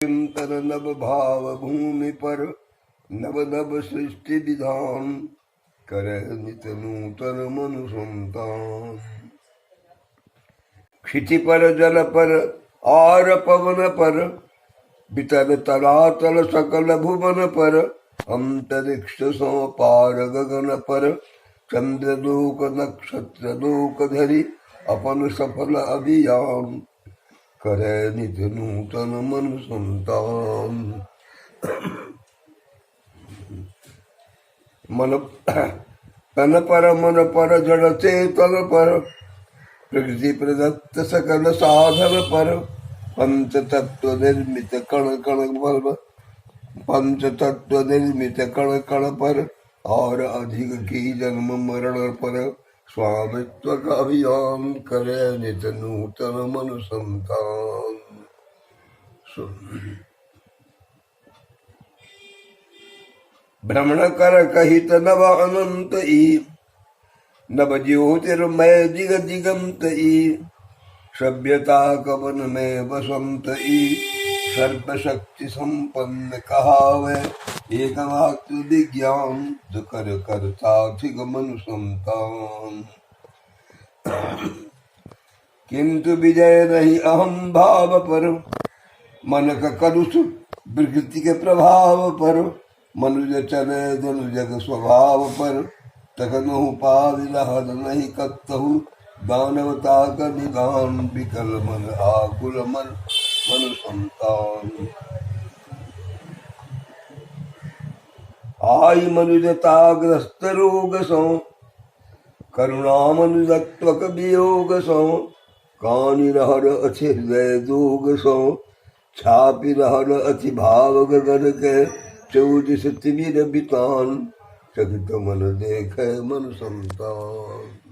चिंतन नव भाव भूमि पर नव नव सृष्टि विधान करे नित नूतन मनु संतान। क्षिति पर जल पर और पवन पर बितर तरातल सकल भुवन पर अंतरिक्ष सो पार गगन पर चंद्रलोक नक्षत्र लोक धरि अपन सफल अभियान करे नित नूतन मन संतान। मन तन पर मन पर जड़ चेतन पर प्रकृति प्रदत्त सकल साधन पर पंच तत्व निर्मित कण कण पर पंच तत्व निर्मित कण कण पर और अधिक की जन्म मरण पर स्वामित्व का अभियान करे नित नूतन मनु संतान। भ्रमण कर कहित नव अनंत ई नव ज्योतिर्मय दिग दिगंत ई सभ्यता कवन में बसंत ई सर्व शक्ति संपन्न कहावे एक मात्र विज्ञान जो कर कर साथिक मनु संतान। किंतु विजय नहीं अहम भाव पर मन का कलुष प्रकृति के प्रभाव पर मनुष्य चले जन जग स्वभाव पर तकनु पाविलहद नहीं कतहु दानवता का निदान विकल मन आकुल मन मनु संतान। आई मनुजताग्रस्त रोग सो करुणा मनुजत्वक वियोग सो कानि रहर अछि हृदय जोग सो छापि रहर अति भाव गगन के चौदिस तिमिर बितान चकित मन देखे मन संतान।